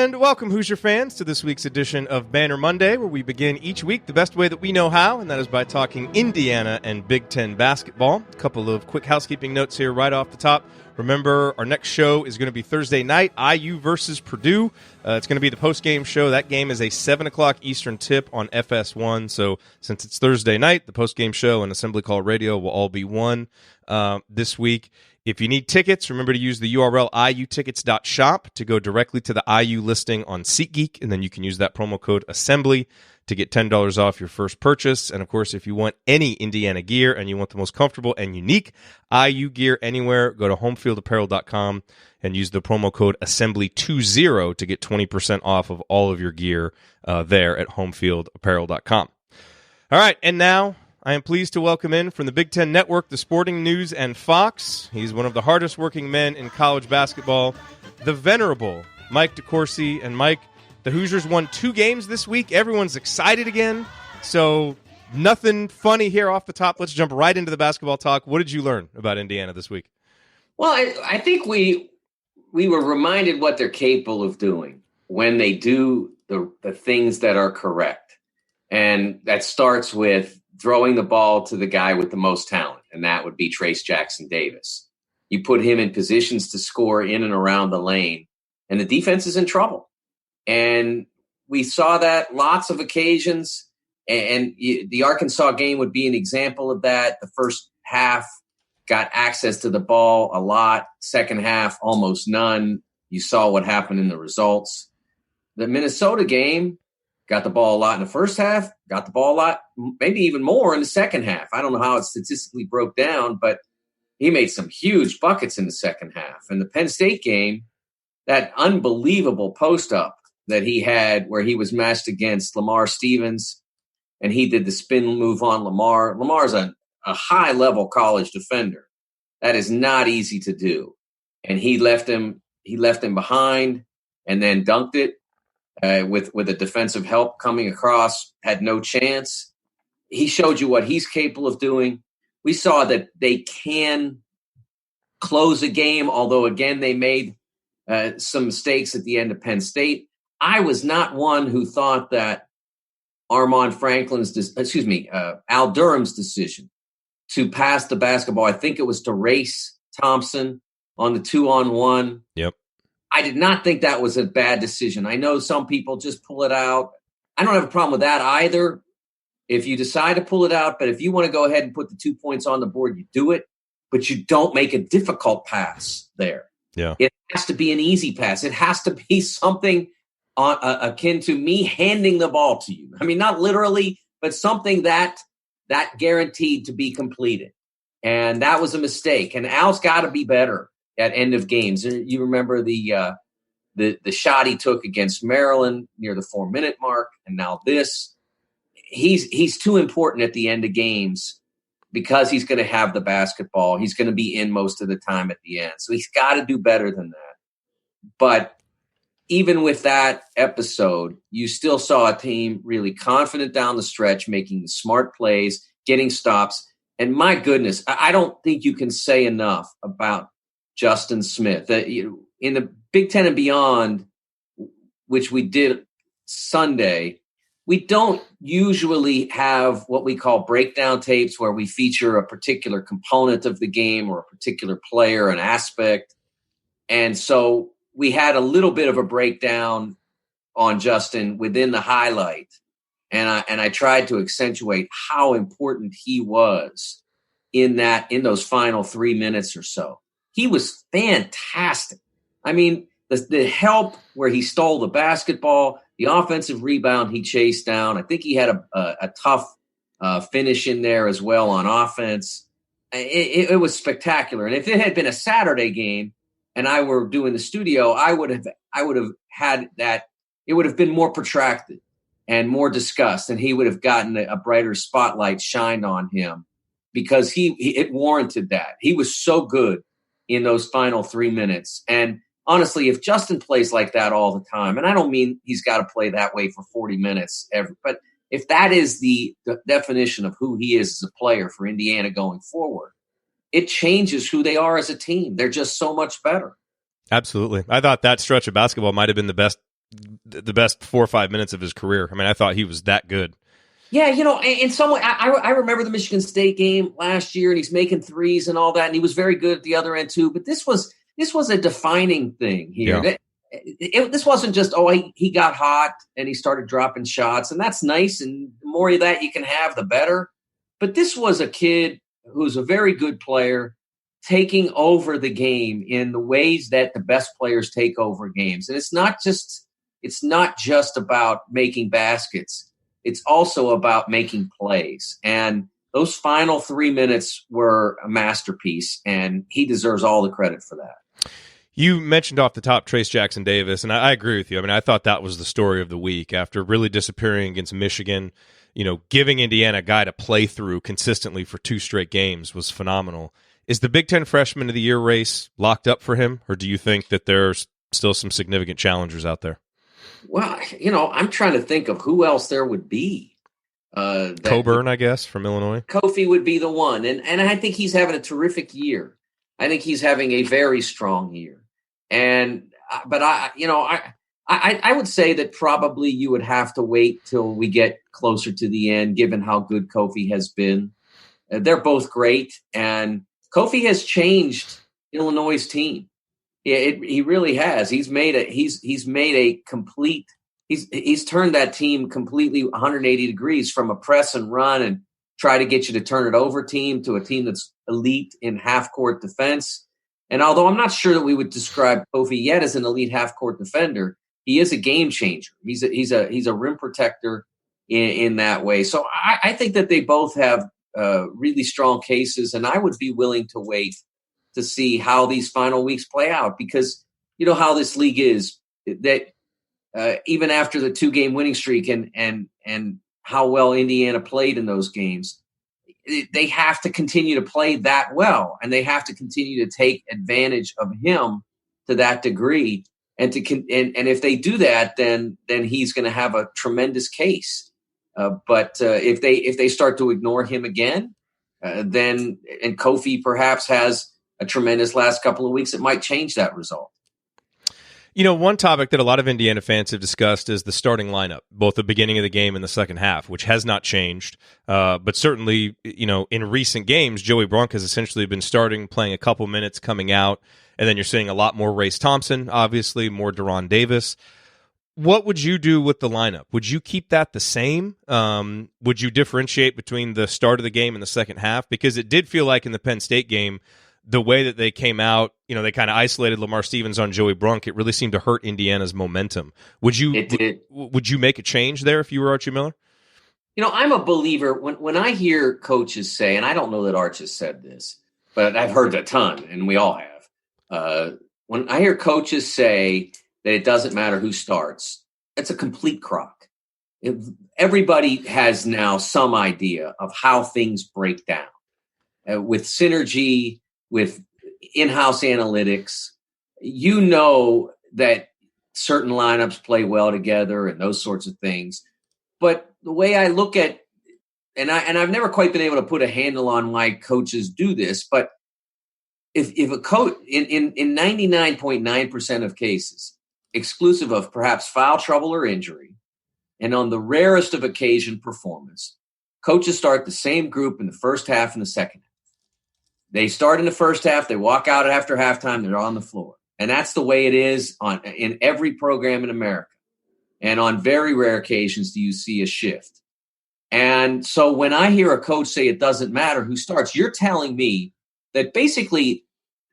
And welcome, Hoosier fans, to this week's edition of Banner Monday, where we begin each week the best way that we know how, and that is by talking Indiana and Big Ten basketball. A couple of quick housekeeping notes here right off the top. Remember, our next show is going to be Thursday night, IU versus Purdue. It's going to be the post-game show. That game is a 7 o'clock Eastern tip on FS1. So since it's Thursday night, the post-game show and Assembly Call Radio will all be one this week. If you need tickets, remember to use the URL iutickets.shop to go directly to the IU listing on SeatGeek, and then you can use that promo code ASSEMBLY to get $10 off your first purchase. And, of course, if you want any Indiana gear and you want the most comfortable and unique IU gear anywhere, go to homefieldapparel.com and use the promo code ASSEMBLY20 to get 20% off of all of your gear there at homefieldapparel.com. All right, and now I am pleased to welcome in from the Big Ten Network, the Sporting News, and Fox. He's one of the hardest working men in college basketball, the venerable Mike DeCourcy. And Mike, the Hoosiers won 2 games this week. Everyone's excited again. So nothing funny here off the top. Let's jump right into the basketball talk. What did you learn about Indiana this week? Well, I think we were reminded what they're capable of doing when they do the things that are correct. And that starts with throwing the ball to the guy with the most talent, and that would be Trayce Jackson-Davis. You put him in positions to score in and around the lane, and the defense is in trouble. And we saw that lots of occasions, and the Arkansas game would be an example of that. The first half got access to the ball a lot. Second half, almost none. You saw what happened in the results. The Minnesota game, got the ball a lot in the first half, got the ball a lot, maybe even more in the second half. I don't know how it statistically broke down, but he made some huge buckets in the second half. And the Penn State game, that unbelievable post-up that he had where he was matched against Lamar Stevens, and he did the spin move on Lamar. Lamar's a high-level college defender. That is not easy to do. And he left him behind and then dunked it. With a defensive help coming across, had no chance. He showed you what he's capable of doing. We saw that they can close a game, although, again, they made some mistakes at the end of Penn State. I was not one who thought that Al Durham's decision to pass the basketball, I think it was to Race Thompson on the 2-on-1. Yep. I did not think that was a bad decision. I know some people just pull it out. I don't have a problem with that either. If you decide to pull it out, but if you want to go ahead and put the 2 points on the board, you do it, but you don't make a difficult pass there. Yeah. It has to be an easy pass. It has to be something akin to me handing the ball to you. I mean, not literally, but something that guaranteed to be completed. And that was a mistake. And Al's got to be better at end of games. You remember the shot he took against Maryland near the 4-minute mark, and now this. He's too important at the end of games because he's going to have the basketball. He's going to be in most of the time at the end. So he's got to do better than that. But even with that episode, you still saw a team really confident down the stretch, making the smart plays, getting stops. And my goodness, I don't think you can say enough about Justin Smith. In the Big Ten and beyond, which we did Sunday, we don't usually have what we call breakdown tapes where we feature a particular component of the game or a particular player, an aspect. And so we had a little bit of a breakdown on Justin within the highlight. And I tried to accentuate how important he was in those final 3 minutes or so. He was fantastic. I mean, the help where he stole the basketball, the offensive rebound he chased down. I think he had a tough finish in there as well on offense. It was spectacular. And if it had been a Saturday game and I were doing the studio, I would have had that. It would have been more protracted and more discussed, and he would have gotten a brighter spotlight shined on him because it warranted that. He was so good in those final 3 minutes. And honestly, if Justin plays like that all the time, and I don't mean he's got to play that way for 40 minutes but if that is the definition of who he is as a player for Indiana going forward, it changes who they are as a team. They're just so much better. Absolutely. I thought that stretch of basketball might have been the best the best 4 or 5 minutes of his career. I mean, I thought he was that good. Yeah, in some way, I remember the Michigan State game last year, and he's making threes and all that, and he was very good at the other end too. But this was a defining thing here. Yeah. This wasn't just, he got hot and he started dropping shots, and that's nice, and the more of that you can have, the better. But this was a kid who's a very good player taking over the game in the ways that the best players take over games. And it's not just about making baskets. It's also about making plays. And those final 3 minutes were a masterpiece, and he deserves all the credit for that. You mentioned off the top Trayce Jackson-Davis, and I agree with you. I mean, I thought that was the story of the week after really disappearing against Michigan. Giving Indiana a guy to play through consistently for 2 straight games was phenomenal. Is the Big Ten Freshman of the Year race locked up for him, or do you think that there's still some significant challengers out there? Well, I'm trying to think of who else there would be. Coburn, I guess, from Illinois. Kofi would be the one, and I think he's having a terrific year. I think he's having a very strong year. But I would say that probably you would have to wait till we get closer to the end, given how good Kofi has been. They're both great, and Kofi has changed Illinois' team. He really has. He's turned that team completely 180 degrees from a press and run and try to get you to turn it over team to a team that's elite in half-court defense. And although I'm not sure that we would describe Kofi yet as an elite half-court defender, he is a game changer. He's a rim protector in that way. So I think that they both have really strong cases, and I would be willing to wait to see how these final weeks play out, because you know how this league is, that even after the 2-game winning streak and how well Indiana played in those games, they have to continue to play that well, and they have to continue to take advantage of him to that degree. And if they do that, then he's going to have a tremendous case. But if they start to ignore him again, then Kofi perhaps has a tremendous last couple of weeks, it might change that result. One topic that a lot of Indiana fans have discussed is the starting lineup, both the beginning of the game and the second half, which has not changed. But certainly, in recent games, Joey Brunk has essentially been starting, playing a couple minutes, coming out, and then you're seeing a lot more Race Thompson, obviously, more Deron Davis. What would you do with the lineup? Would you keep that the same? Would you differentiate between the start of the game and the second half? Because it did feel like in the Penn State game, the way that they came out, they kind of isolated Lamar Stevens on Joey Brunk. It really seemed to hurt Indiana's momentum. Would you make a change there if you were Archie Miller? I'm a believer when I hear coaches say, and I don't know that Arch has said this, but I've heard a ton, and we all have. When I hear coaches say that it doesn't matter who starts, it's a complete crock. Everybody has now some idea of how things break down with synergy, with in-house analytics. That certain lineups play well together and those sorts of things. But the way I look at, and I've never quite been able to put a handle on why coaches do this, but if a coach in 99.9% of cases, exclusive of perhaps foul trouble or injury, and on the rarest of occasion performance, coaches start the same group in the first half and the second half. They start in the first half, they walk out after halftime, they're on the floor. And that's the way it is in every program in America. And on very rare occasions do you see a shift. And so when I hear a coach say it doesn't matter who starts, you're telling me that basically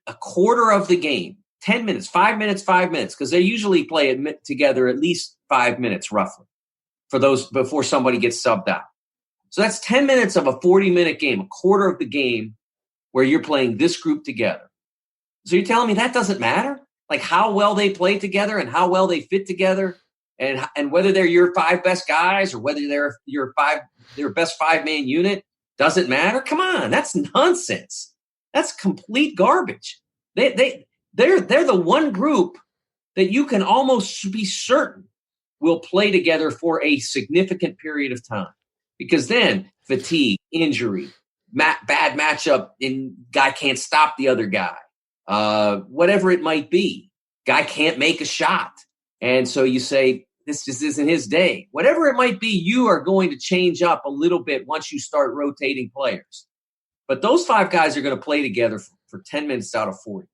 a quarter of the game, 10 minutes, 5 minutes, because they usually play together at least 5 minutes roughly for those before somebody gets subbed out. So that's 10 minutes of a 40-minute game, a quarter of the game where you're playing this group together. So you're telling me that doesn't matter? Like how well they play together and how well they fit together and whether they're your 5 best guys or whether they're your best 5-man unit doesn't matter? Come on, that's nonsense. That's complete garbage. They're the one group that you can almost be certain will play together for a significant period of time. Because then fatigue, injury, bad matchup, and guy can't stop the other guy. Whatever it might be, guy can't make a shot. And so you say, this just isn't his day. Whatever it might be, you are going to change up a little bit once you start rotating players. But those 5 guys are going to play together for 10 minutes out of 40.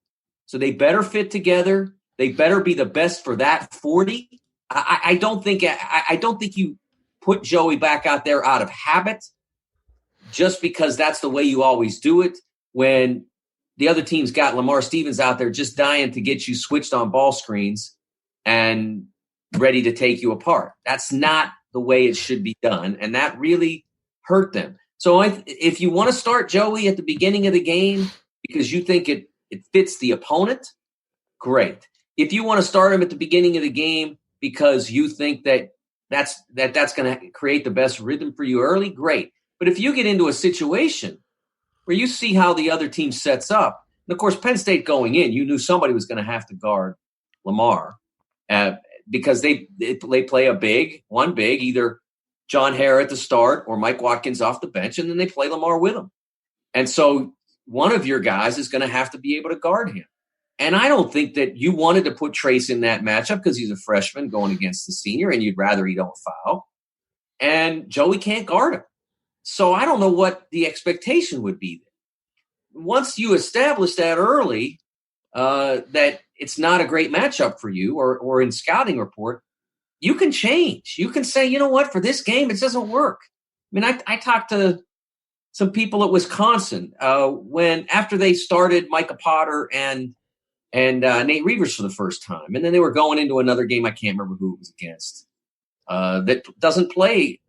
So they better fit together. They better be the best for that 40. I don't think you put Joey back out there out of habit just because that's the way you always do it when the other team's got Lamar Stevens out there just dying to get you switched on ball screens and ready to take you apart. That's not the way it should be done, and that really hurt them. So if you want to start Joey at the beginning of the game because you think it fits the opponent, great. If you want to start him at the beginning of the game because you think that's going to create the best rhythm for you early, great. But if you get into a situation where you see how the other team sets up, and of course, Penn State going in, you knew somebody was going to have to guard Lamar because they play one big, either John Hare at the start or Mike Watkins off the bench, and then they play Lamar with him. And so one of your guys is going to have to be able to guard him. And I don't think that you wanted to put Trayce in that matchup because he's a freshman going against the senior, and you'd rather he don't foul. And Joey can't guard him. So I don't know what the expectation would be. Once you establish that early, that it's not a great matchup for you or in scouting report, you can change. You can say, you know what, for this game, it doesn't work. I mean, I talked to some people at Wisconsin after they started Micah Potter and Nate Reavers for the first time. And then they were going into another game. I can't remember who it was against. That doesn't play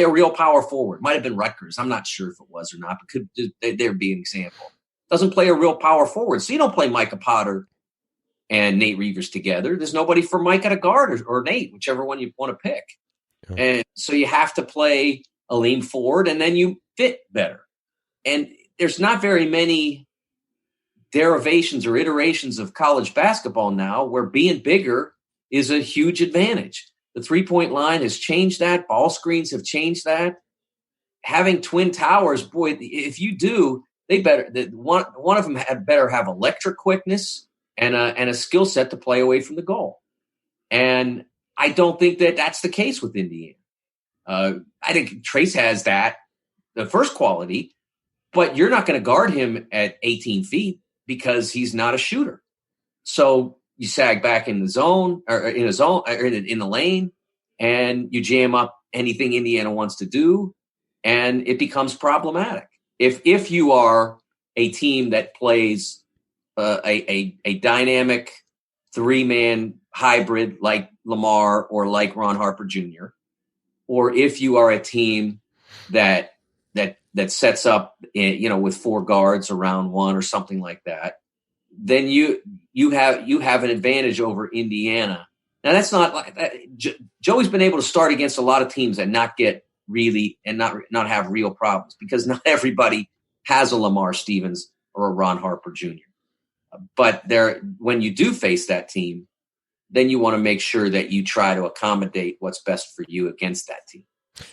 a real power forward. Might have been Rutgers. I'm not sure if it was or not, but there'd be an example. Doesn't play a real power forward. So you don't play Micah Potter and Nate Reavers together. There's nobody for Micah to guard or Nate, whichever one you want to pick. Yeah. And so you have to play a lean forward, and then you fit better. And there's not very many derivations or iterations of college basketball now where being bigger is a huge advantage. The 3-point line has changed that. Ball screens have changed that. Having twin towers, boy, if you do, they better one of them better have electric quickness and a skill set to play away from the goal. And I don't think that that's the case with Indiana. I think Trayce has that, the first quality, but you're not going to guard him at 18 feet because he's not a shooter. So you sag back in the zone or in the lane, and you jam up anything Indiana wants to do, and it becomes problematic. If you are a team that plays a dynamic 3-man hybrid like Lamar or like Ron Harper Jr., or if you are a team that sets up, with 4 guards around one or something like that, then you have an advantage over Indiana. Now that's not like that. Joey's been able to start against a lot of teams and not get really and not have real problems because not everybody has a Lamar Stevens or a Ron Harper Jr. But when you do face that team, then you want to make sure that you try to accommodate what's best for you against that team.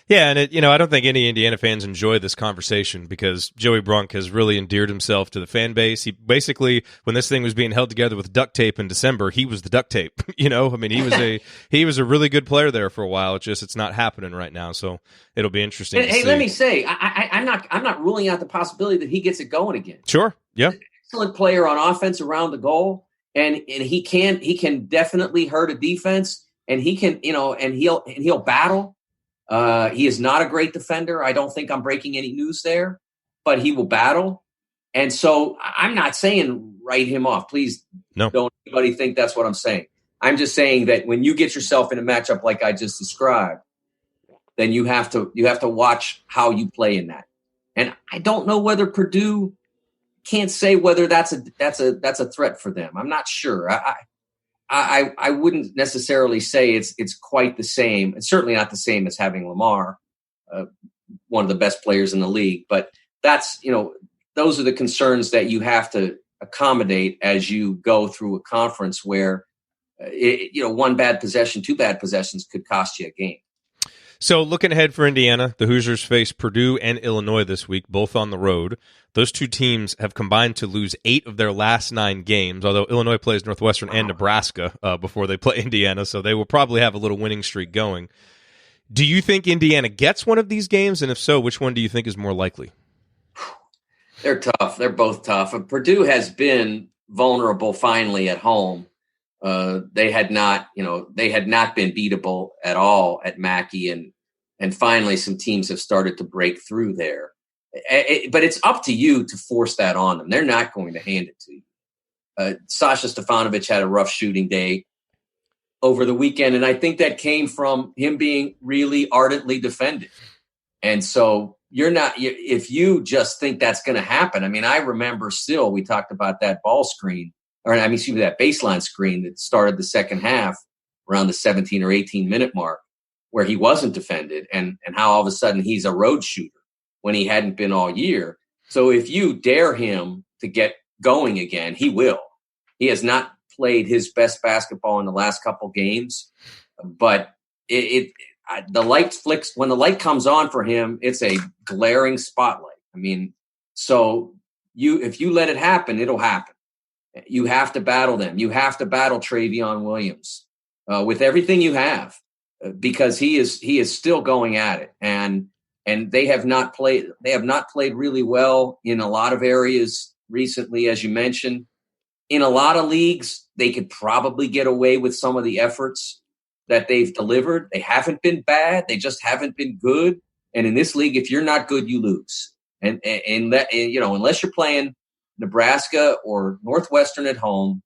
Yeah, and I don't think any Indiana fans enjoy this conversation because Joey Brunk has really endeared himself to the fan base. He basically, when this thing was being held together with duct tape in December, he was the duct tape. I mean, he was a really good player there for a while. It's not happening right now, so it'll be interesting. Hey, let me say, I'm not ruling out the possibility that he gets it going again. Sure, yeah, excellent player on offense around the goal, and he can definitely hurt a defense, and he can and he'll battle. He is not a great defender. I don't think I'm breaking any news there, but he will battle. And so I'm not saying write him off. Please don't anybody think that's what I'm saying. I'm just saying that when you get yourself in a matchup like I just described, then you have to watch how you play in that. And I don't know whether Purdue can't say whether that's a threat for them. I'm not sure. I wouldn't necessarily say it's quite the same. It's certainly not the same as having Lamar, one of the best players in the league. But that's, those are the concerns that you have to accommodate as you go through a conference where, one bad possession, 2 bad possessions could cost you a game. So looking ahead for Indiana, the Hoosiers face Purdue and Illinois this week, both on the road. Those two teams have combined to lose 8 of their last 9 games, although Illinois plays Northwestern and Nebraska before they play Indiana, so they will probably have a little winning streak going. Do you think Indiana gets one of these games? And if so, which one do you think is more likely? They're tough. They're both tough. Purdue has been vulnerable finally at home. They had not been beatable at all at Mackey, and finally some teams have started to break through there. But it's up to you to force that on them. They're not going to hand it to you. Sasha Stefanovic had a rough shooting day over the weekend, and I think that came from him being really ardently defended. And so if you just think that's going to happen. I mean, I remember still we talked about that that baseline screen that started the second half around the 17 or 18 minute mark where he wasn't defended and how all of a sudden he's a road shooter when he hadn't been all year. So if you dare him to get going again, he will. He has not played his best basketball in the last couple games, but the light flicks when the light comes on for him. It's a glaring spotlight. I mean, so if you let it happen, it'll happen. You have to battle them. You have to battle Travion Williams with everything you have because he is still going at it, and they have not played. They have not played really well in a lot of areas recently, as you mentioned. In a lot of leagues, they could probably get away with some of the efforts that they've delivered. They haven't been bad. They just haven't been good. And in this league, if you're not good, you lose. And unless you're playing Nebraska or Northwestern at home,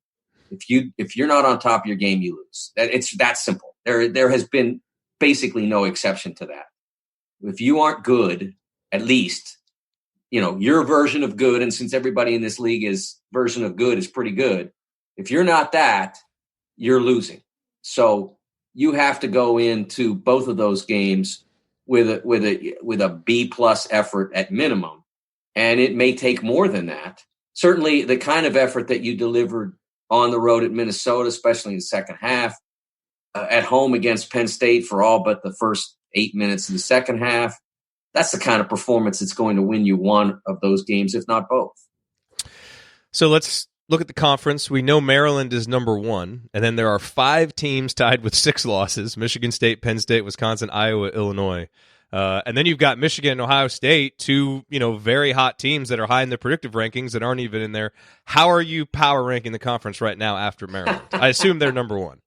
if you're not on top of your game, you lose. It's that simple. There has been basically no exception to that. If you aren't good, at least, your version of good, and since everybody in this league is version of good is pretty good, if you're not that, you're losing. So you have to go into both of those games with a B+ effort at minimum, and it may take more than that. Certainly, the kind of effort that you delivered on the road at Minnesota, especially in the second half, at home against Penn State for all but the first 8 minutes of the second half, that's the kind of performance that's going to win you one of those games, if not both. So let's look at the conference. We know Maryland is number 1, and then there are 5 teams tied with 6 losses: Michigan State, Penn State, Wisconsin, Iowa, Illinois. And then you've got Michigan and Ohio State, 2 very hot teams that are high in the predictive rankings that aren't even in there. How are you power ranking the conference right now after Maryland? I assume they're number 1.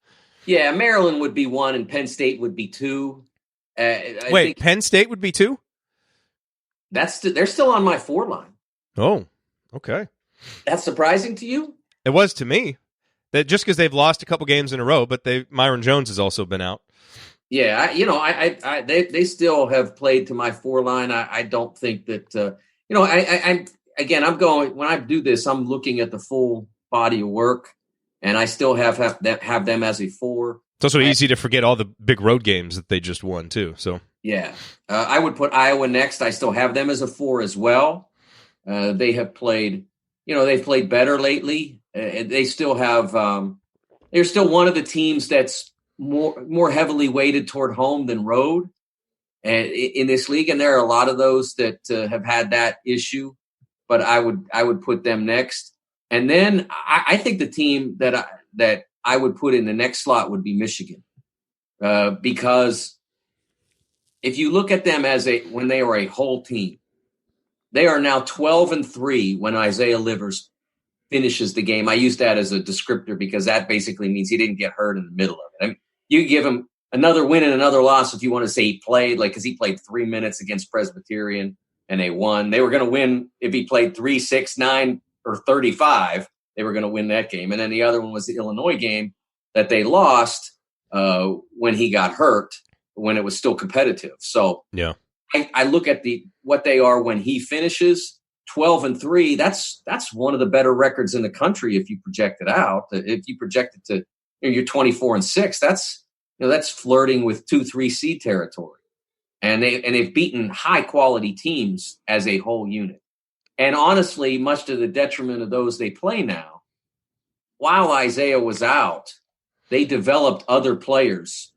Yeah, Maryland would be 1 and Penn State would be 2. Penn State would be 2? They're still on my 4 line. Oh, okay. That's surprising to you? It was to me. That just because they've lost a couple games in a row, but Myron Jones has also been out. Yeah, they still have played to my 4 line. I don't think that I'm going when I do this. I'm looking at the full body of work, and I still have them as a 4. It's also easy to forget all the big road games that they just won too. So yeah, I would put Iowa next. I still have them as a 4 as well. They have played, they've played better lately. They still have. They're still one of the teams that's more heavily weighted toward home than road in this league, and there are a lot of those that have had that issue. But I would put them next, and then I think the team that I would put in the next slot would be Michigan, because if you look at them when they were a whole team, they are now 12-3 when Isaiah Livers finishes the game. I use that as a descriptor because that basically means he didn't get hurt in the middle of it. I mean, you give him another win and another loss if you want to say he played, because he played 3 minutes against Presbyterian and they won. They were going to win if he played 3, 6, 9, or 35. They were going to win that game. And then the other one was the Illinois game that they lost when he got hurt, when it was still competitive. So yeah, I look at what they are when he finishes 12-3. That's one of the better records in the country if you project it out. If you project it to you're 24-6, that's flirting with 2-3 seed territory. And they've beaten high quality teams as a whole unit. And honestly, much to the detriment of those they play now, while Isaiah was out, they developed other players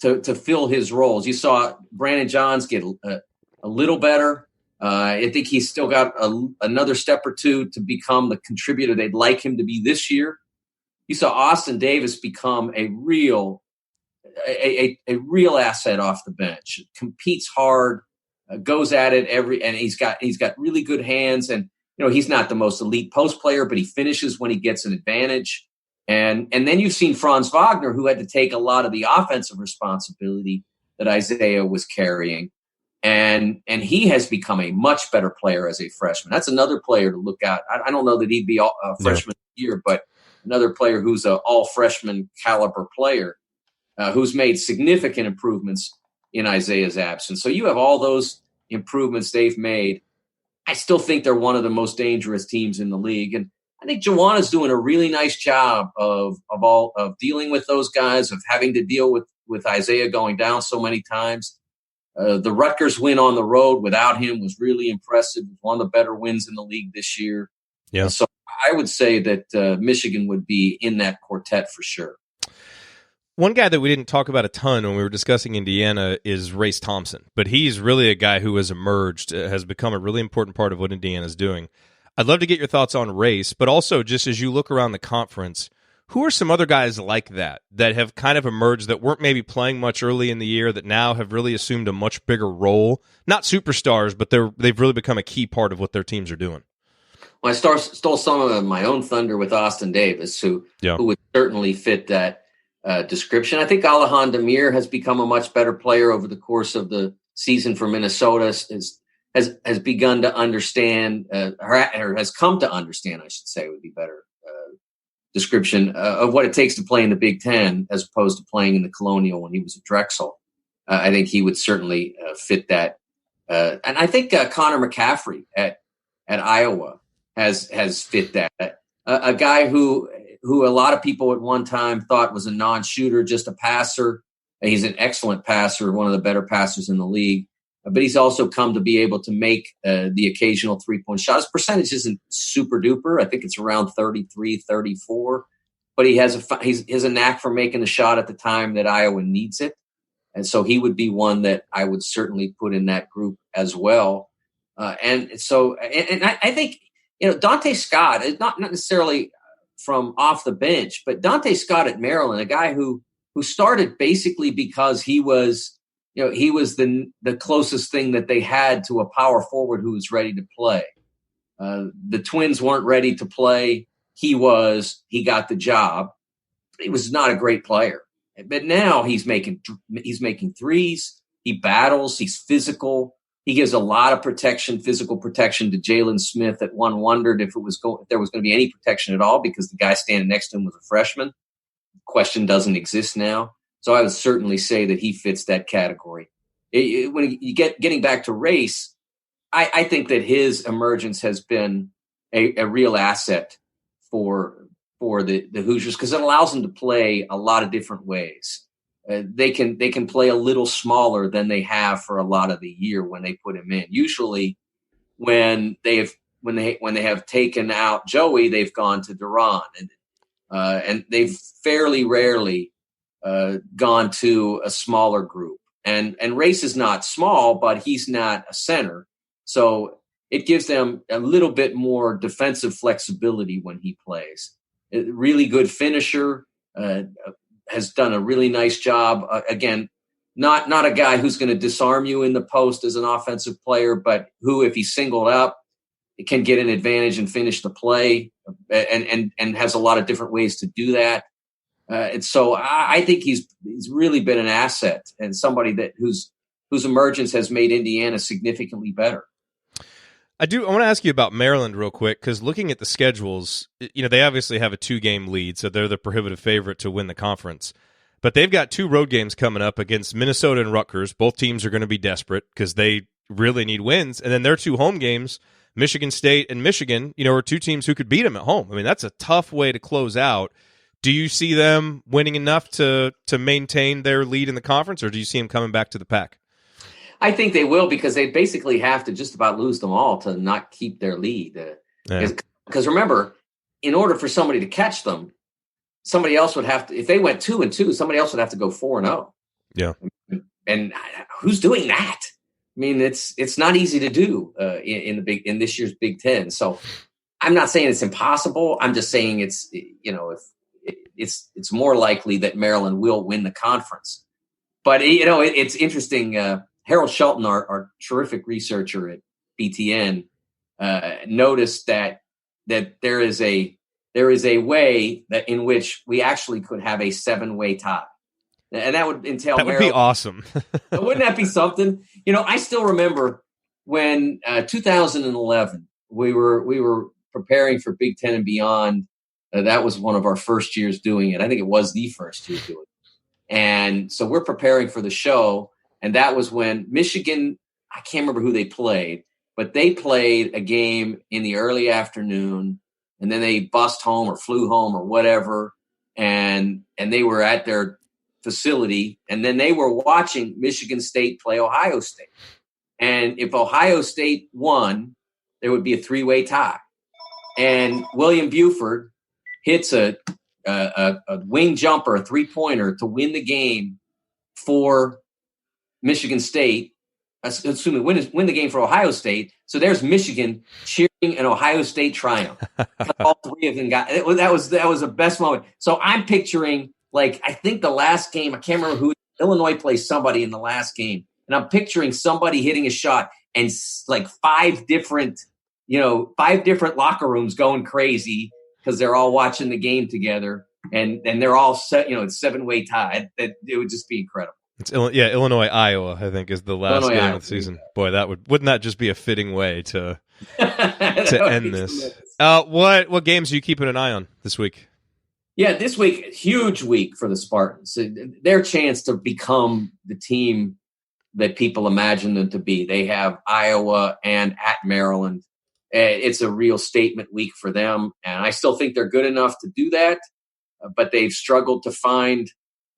to fill his roles. You saw Brandon Johns get a little better. I think he's still got another step or two to become the contributor they'd like him to be this year. You saw Austin Davis become a real asset off the bench. Competes hard, goes at it and he's got really good hands. And he's not the most elite post player, but he finishes when he gets an advantage. And then you've seen Franz Wagner, who had to take a lot of the offensive responsibility that Isaiah was carrying. And he has become a much better player as a freshman. That's another player to look at. I don't know that he'd be a freshman year, but another player who's an all-freshman caliber player who's made significant improvements in Isaiah's absence. So you have all those improvements they've made. I still think they're one of the most dangerous teams in the league. And I think Joanna's doing a really nice job of dealing with those guys, of having to deal with Isaiah going down so many times. The Rutgers win on the road without him was really impressive. It was one of the better wins in the league this year. Yeah. And so I would say that Michigan would be in that quartet for sure. One guy that we didn't talk about a ton when we were discussing Indiana is Trayce Thompson, but he's really a guy who has emerged, has become a really important part of what Indiana's doing. I'd love to get your thoughts on Trayce, but also just as you look around the conference, who are some other guys like that have kind of emerged that weren't maybe playing much early in the year that now have really assumed a much bigger role? Not superstars, but they've really become a key part of what their teams are doing. Well, I stole some of my own thunder with Austin Davis, who would certainly fit that description. I think Alahan Demir has become a much better player over the course of the season for Minnesota. Has begun to understand, or has come to understand, I should say, would be better description of what it takes to play in the Big Ten as opposed to playing in the Colonial when he was at Drexel. I think he would certainly fit that. And I think Connor McCaffrey at Iowa has fit that. A guy who a lot of people at one time thought was a non-shooter, just a passer. He's an excellent passer, one of the better passers in the league. But he's also come to be able to make the occasional three-point shot. His percentage isn't super duper. I think it's around 33, 34. But he has a knack for making the shot at the time that Iowa needs it. And so he would be one that I would certainly put in that group as well. And I think, Dante Scott is not necessarily from off the bench, but Dante Scott at Maryland, a guy who started basically because he was the closest thing that they had to a power forward who was ready to play. The Twins weren't ready to play. He got the job. He was not a great player, but now he's making threes. He battles. He's physical. He gives a lot of physical protection to Jalen Smith that one wondered if there was going to be any protection at all because the guy standing next to him was a freshman. The question doesn't exist now. So I would certainly say that he fits that category. When you getting back to Trayce, I think that his emergence has been a real asset for the Hoosiers because it allows them to play a lot of different ways. They can play a little smaller than they have for a lot of the year when they put him in. Usually, when they have taken out Joey, they've gone to Duran, and they've fairly rarely gone to a smaller group. And Trayce is not small, but he's not a center, so it gives them a little bit more defensive flexibility when he plays. A really good finisher. Has done a really nice job. Again, not a guy who's going to disarm you in the post as an offensive player, but who, if he's singled up, can get an advantage and finish the play, and has a lot of different ways to do that. And so I think he's really been an asset and somebody whose emergence has made Indiana significantly better. I want to ask you about Maryland real quick, because looking at the schedules, they obviously have a 2-game lead, so they're the prohibitive favorite to win the conference. But they've got 2 road games coming up against Minnesota and Rutgers. Both teams are going to be desperate because they really need wins. And then their 2 home games, Michigan State and Michigan, are 2 teams who could beat them at home. I mean, that's a tough way to close out. Do you see them winning enough to maintain their lead in the conference, or do you see them coming back to the pack? I think they will, because they basically have to just about lose them all to not keep their lead. Because remember, in order for somebody to catch them, somebody else would have to, if they went 2-2, somebody else would have to go 4-0. Yeah. And who's doing that? I mean, it's not easy to do in this year's Big Ten. So I'm not saying it's impossible. I'm just saying it's more likely that Maryland will win the conference. But it's interesting. Harold Shelton, our terrific researcher at BTN, noticed that there is a way that in which we actually could have a 7-way tie. And that would entail that would Maryland. be awesome. Wouldn't that be something? I still remember when 2011 we were preparing for Big Ten and Beyond. That was one of our first years doing it. I think it was the first year doing it. And so we're preparing for the show, and that was when Michigan, I can't remember who they played, but they played a game in the early afternoon, and then they bussed home or flew home or whatever, and they were at their facility, and then they were watching Michigan State play Ohio State. And if Ohio State won, there would be a 3-way tie. And William Buford hits a wing jumper, a 3-pointer to win the game for Michigan State, assuming win the game for Ohio State. So there's Michigan cheering an Ohio State triumph. All three of them that was the best moment. So I'm picturing, like, I think the last game, I can't remember who, Illinois plays somebody in the last game, and I'm picturing somebody hitting a shot and like 5 different locker rooms going crazy because they're all watching the game together, and they're all set. It's 7-way tie. It would just be incredible. It's Illinois, Iowa, I think, is the last game of the season. Boy, wouldn't that just be a fitting way to end this? What games are you keeping an eye on this week? Yeah, this week, huge week for the Spartans. Their chance to become the team that people imagine them to be. They have Iowa and at Maryland. It's a real statement week for them, and I still think they're good enough to do that, but they've struggled to find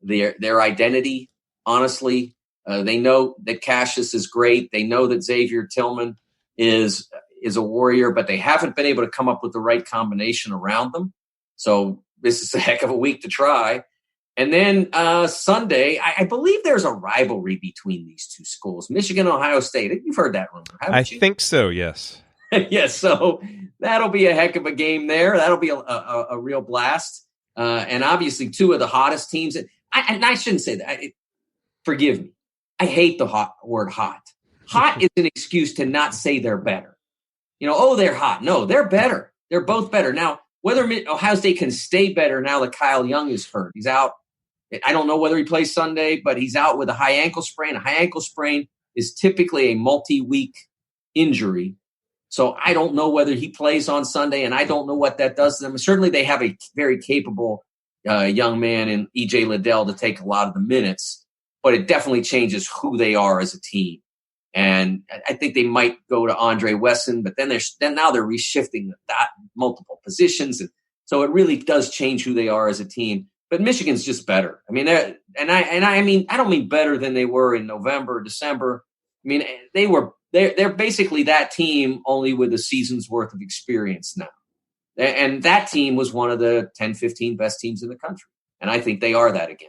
their identity, honestly. They know that Cassius is great. They know that Xavier Tillman is a warrior, but they haven't been able to come up with the right combination around them. So this is a heck of a week to try. And then Sunday, I believe there's a rivalry between these two schools, Michigan and Ohio State. You've heard that rumor, haven't you? I think so, yes. Yes, so that'll be a heck of a game there. That'll be a real blast. And obviously two of the hottest teams. And I shouldn't say that. Forgive me. I hate the word hot. Hot is an excuse to not say they're better. They're hot. No, they're better. They're both better. Now, whether Ohio State can stay better now that Kyle Young is hurt. He's out. I don't know whether he plays Sunday, but he's out with a high ankle sprain. A high ankle sprain is typically a multi-week injury. So I don't know whether he plays on Sunday, and I don't know what that does to them. Certainly they have a very capable young man in E.J. Liddell to take a lot of the minutes, but it definitely changes who they are as a team. And I think they might go to Andre Wesson, but then now they're reshifting multiple positions. And so it really does change who they are as a team. But Michigan's just better. I mean, I don't mean better than they were in November, December. I mean, they're basically that team only with a season's worth of experience now. And that team was one of the 10, 15 best teams in the country. And I think they are that again.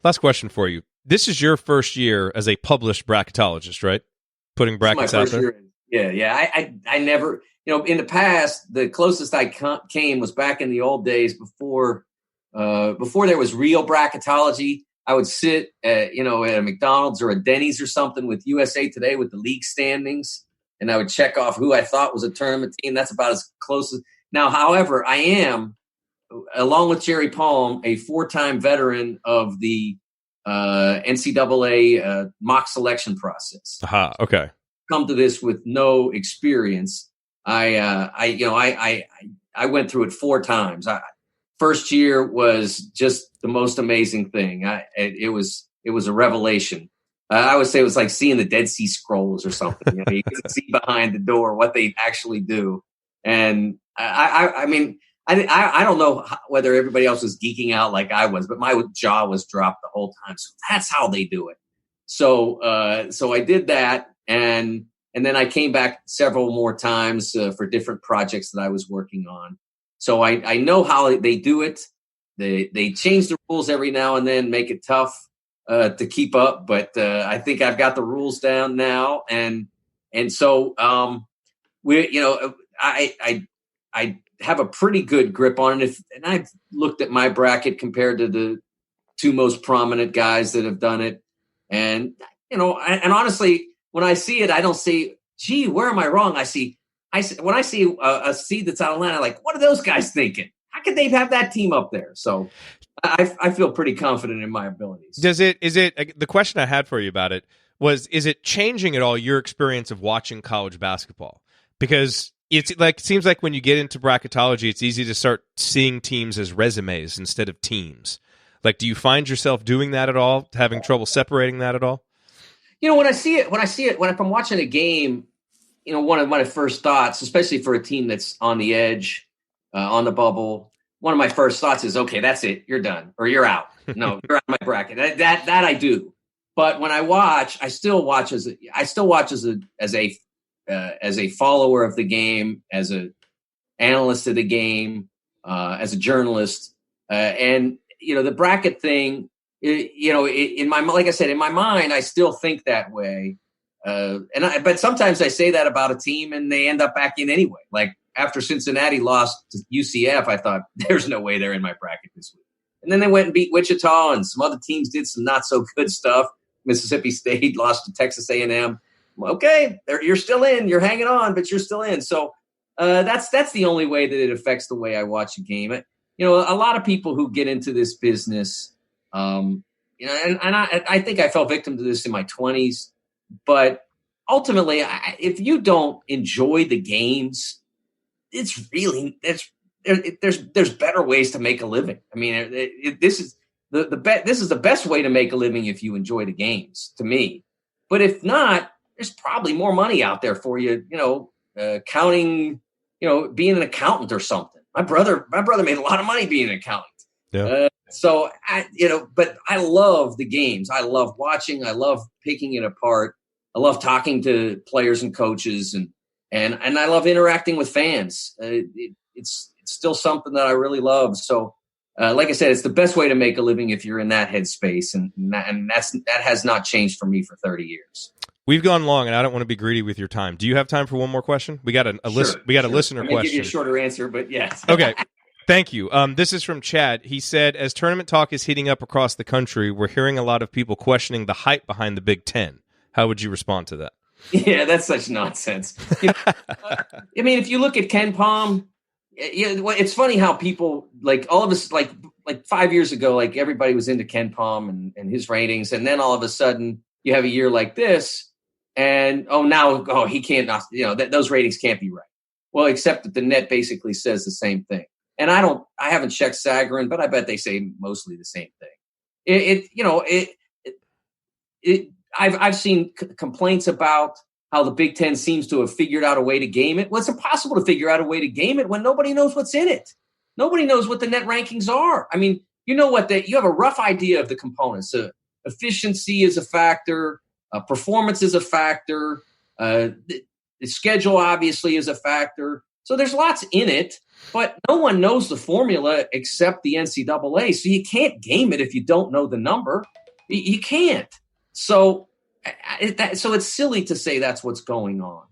Last question for you. This is your first year as a published bracketologist, right? Putting brackets out there? Yeah. I never, in the past, the closest I came was back in the old days before there was real bracketology. I would sit at a McDonald's or a Denny's or something with USA Today with the league standings, and I would check off who I thought was a tournament team. That's about as close as now. However, I am, along with Jerry Palm, a 4-time veteran of the NCAA mock selection process. Okay. Come to this with no experience. I went through it 4 times. First year was just the most amazing thing. It was a revelation. I would say it was like seeing the Dead Sea Scrolls or something. You can see behind the door what they actually do. And I mean, I don't know whether everybody else was geeking out like I was, but my jaw was dropped the whole time. So that's how they do it. So I did that, and then I came back several more times for different projects that I was working on. So I know how they do it. They change the rules every now and then, make it tough. to keep up, but I think I've got the rules down now, and so I have a pretty good grip on it. And I've looked at my bracket compared to the two most prominent guys that have done it, and and honestly, when I see it, I don't see, gee, where am I wrong? When I see a seed that's out of line, I'm like, what are those guys thinking? How could they have that team up there? So I feel pretty confident in my abilities. Is it the question I had for you about it was, is it changing at all your experience of watching college basketball? Because it seems like when you get into bracketology, it's easy to start seeing teams as resumes instead of teams. Like, do you find yourself doing that at all? Having trouble separating that at all? When I'm watching a game, one of my first thoughts, especially for a team that's on the edge, on the bubble, one of my first thoughts is, okay, that's it. You're done, or you're out. No, you're out of my bracket. That I do. But when I watch, I still watch as a follower of the game, as an analyst of the game, as a journalist, and the bracket thing. In my, like I said, in my mind, I still think that way. But sometimes I say that about a team and they end up back in anyway. Like after Cincinnati lost to UCF, I thought there's no way they're in my bracket this week. And then they went and beat Wichita, and some other teams did some not so good stuff. Mississippi State lost to Texas A&M. Okay, you're still in. You're hanging on, but you're still in. So that's the only way that it affects the way I watch a game. A lot of people who get into this business, and I think I fell victim to this in my 20s. But ultimately, if you don't enjoy the games, there's better ways to make a living. I mean, this is the best way to make a living if you enjoy the games, to me. But if not, there's probably more money out there for you. Counting, being an accountant or something. My brother made a lot of money being an accountant. Yeah. But I love the games. I love watching. I love picking it apart. I love talking to players and coaches, and I love interacting with fans. It's still something that I really love. So, like I said, it's the best way to make a living if you're in that headspace, and that has not changed for me for 30 years. We've gone long, and I don't want to be greedy with your time. Do you have time for one more question? We got a listener question. Give you a shorter answer, but yes. Okay. Thank you. This is from Chad. He said, as tournament talk is heating up across the country, we're hearing a lot of people questioning the hype behind the Big Ten. How would you respond to that? Yeah, that's such nonsense. If you look at Ken Pom, it's funny how people, like all of us, like 5 years ago, like everybody was into Ken Pom and his ratings. And then all of a sudden you have a year like this and, he can't, those ratings can't be right. Well, except that the net basically says the same thing. And I haven't checked Sagarin, but I bet they say mostly the same thing. I've seen complaints about how the Big Ten seems to have figured out a way to game it. Well, it's impossible to figure out a way to game it when nobody knows what's in it. Nobody knows what the net rankings are. I mean, you have a rough idea of the components. Efficiency is a factor. Performance is a factor. The schedule obviously is a factor. So there's lots in it, but no one knows the formula except the NCAA. So you can't game it if you don't know the number. You can't. So it's silly to say that's what's going on.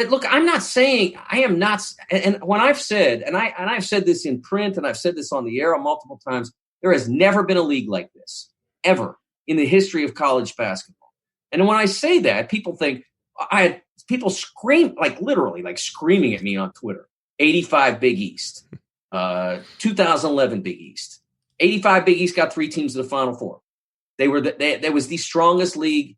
Look, I'm not saying I am not. And when I've said, and I've said this in print and I've said this on the air multiple times, there has never been a league like this ever in the history of college basketball. And when I say that, people think I had people scream, literally screaming at me on Twitter. 85 Big East, 2011 Big East, 85 Big East got 3 teams to the Final Four. There was the strongest league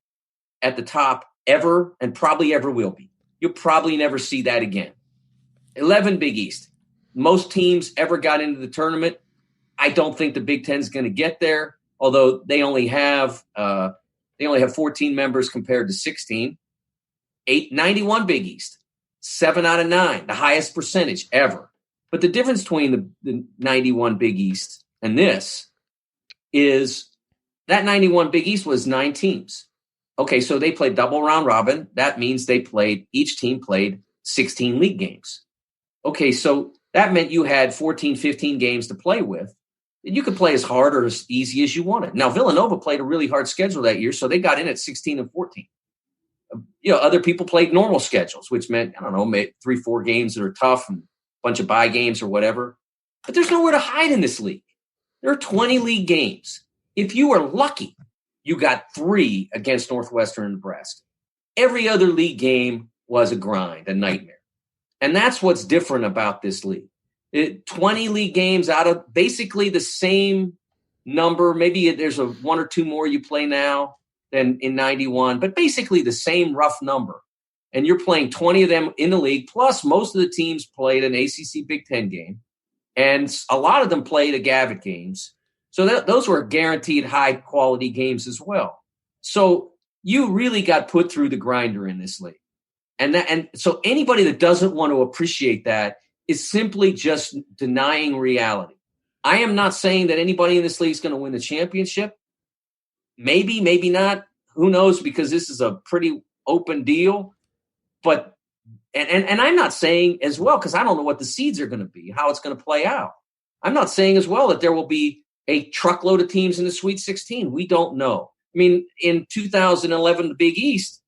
at the top ever and probably ever will be. You'll probably never see that again. 11 Big East. Most teams ever got into the tournament. I don't think the Big Ten is going to get there, although they only have 14 members compared to 16. 91 Big East. 7 out of 9, the highest percentage ever. But the difference between the 91 Big East and this is that 91 Big East was 9 teams. Okay, so they played double round robin. That means each team played 16 league games. Okay, so that meant you had 14, 15 games to play with. You could play as hard or as easy as you wanted. Now, Villanova played a really hard schedule that year, so they got in at 16-14. Other people played normal schedules, which meant, I don't know, maybe 3-4 games that are tough and a bunch of bye games or whatever. But there's nowhere to hide in this league. There are 20 league games. If you were lucky, you got 3 against Northwestern and Nebraska. Every other league game was a grind, a nightmare. And that's what's different about this league. 20 league games out of basically the same number. Maybe there's one or two more you play now than in 91, but basically the same rough number. And you're playing 20 of them in the league, plus most of the teams played an ACC Big Ten game. And a lot of them played the Gavitt games. So those were guaranteed high-quality games as well. So you really got put through the grinder in this league. And so anybody that doesn't want to appreciate that is simply just denying reality. I am not saying that anybody in this league is going to win the championship. Maybe, maybe not. Who knows? Because this is a pretty open deal. But and I'm not saying as well, because I don't know what the seeds are going to be, how it's going to play out. I'm not saying as well that there will be a truckload of teams in the Sweet 16. We don't know. I mean, in 2011, the Big East,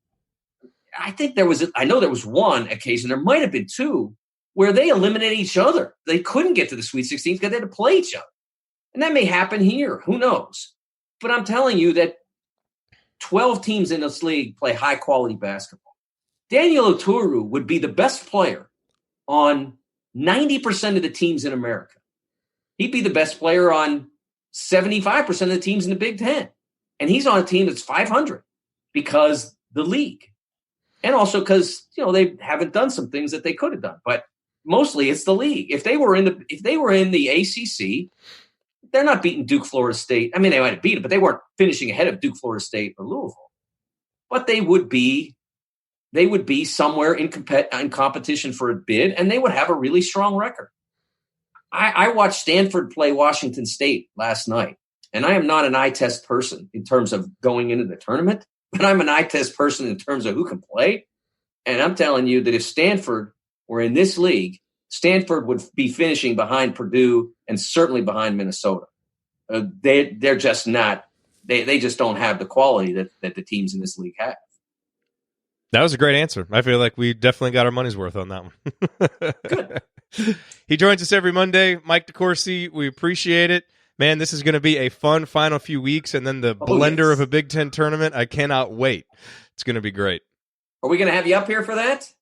I know there was one occasion, there might have been two, where they eliminated each other. They couldn't get to the Sweet 16 because they had to play each other. And that may happen here. Who knows? But I'm telling you that 12 teams in this league play high-quality basketball. Daniel Oturu would be the best player on 90% of the teams in America. He'd be the best player on 75% of the teams in the Big Ten. And he's on a team that's 500 because the league. And also because, they haven't done some things that they could have done. But mostly it's the league. If they were in the ACC, they're not beating Duke, Florida State. I mean, they might have beat it, but they weren't finishing ahead of Duke, Florida State, or Louisville. But they would be somewhere in competition for a bid, and they would have a really strong record. I watched Stanford play Washington State last night, and I am not an eye test person in terms of going into the tournament, but I'm an eye test person in terms of who can play. And I'm telling you that if Stanford were in this league, Stanford would be finishing behind Purdue and certainly behind Minnesota. They're just not. They just don't have the quality that the teams in this league have. That was a great answer. I feel like we definitely got our money's worth on that one. Good. He joins us every Monday, Mike DeCourcy. We appreciate it. Man, this is going to be a fun final few weeks, and then the blender of a Big Ten tournament. I cannot wait. It's going to be great. Are we going to have you up here for that?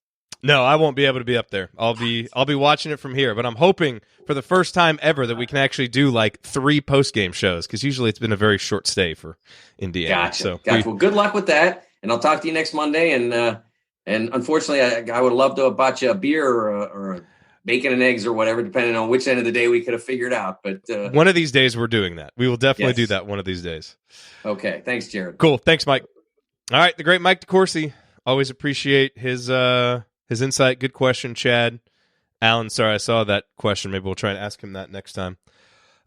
No, I won't be able to be up there. I'll be watching it from here, but I'm hoping for the first time ever that we can actually do like 3 post-game shows, because usually it's been a very short stay for Indiana. Gotcha. Well, good luck with that, and I'll talk to you next Monday. And unfortunately, I would love to have bought you a beer or a bacon and eggs or whatever, depending on which end of the day we could have figured out. But one of these days we're doing that. We will definitely do that one of these days. Okay. Thanks, Jared. Cool. Thanks, Mike. All right. The great Mike DeCourcy. Always appreciate his insight. Good question, Chad. Alan, sorry, I saw that question. Maybe we'll try and ask him that next time.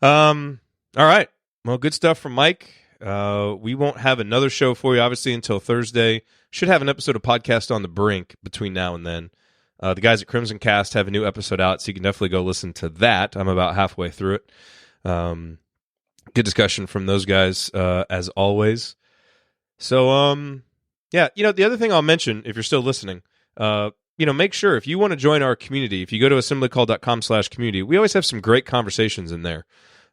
All right. Well, good stuff from Mike. We won't have another show for you, obviously, until Thursday. Should have an episode of Podcast on the Brink between now and then. The guys at Crimson Cast have a new episode out, so you can definitely go listen to that. I'm about halfway through it. Good discussion from those guys, as always. So, yeah, the other thing I'll mention, if you're still listening, make sure if you want to join our community, if you go to assemblycall.com/community, we always have some great conversations in there.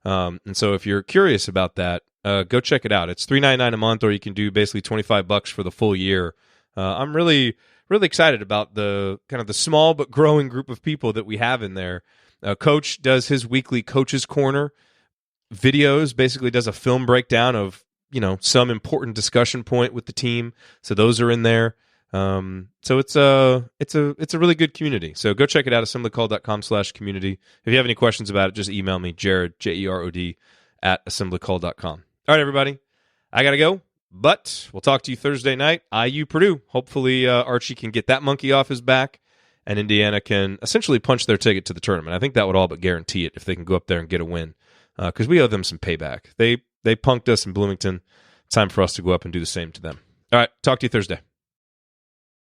And so if you're curious about that, go check it out. It's $3.99 a month, or you can do basically $25 for the full year. I'm really excited about the kind of the small but growing group of people that we have in there. Coach does his weekly Coach's Corner videos, basically does a film breakdown of, some important discussion point with the team. So those are in there. So it's a really good community. So go check it out, assemblycall.com/community. If you have any questions about it, just email me, Jared, Jerod, @assemblycall.com. All right, everybody, I got to go. But we'll talk to you Thursday night. IU Purdue. Hopefully Archie can get that monkey off his back, and Indiana can essentially punch their ticket to the tournament. I think that would all but guarantee it if they can go up there and get a win, because we owe them some payback. They punked us in Bloomington. It's time for us to go up and do the same to them. All right, talk to you Thursday.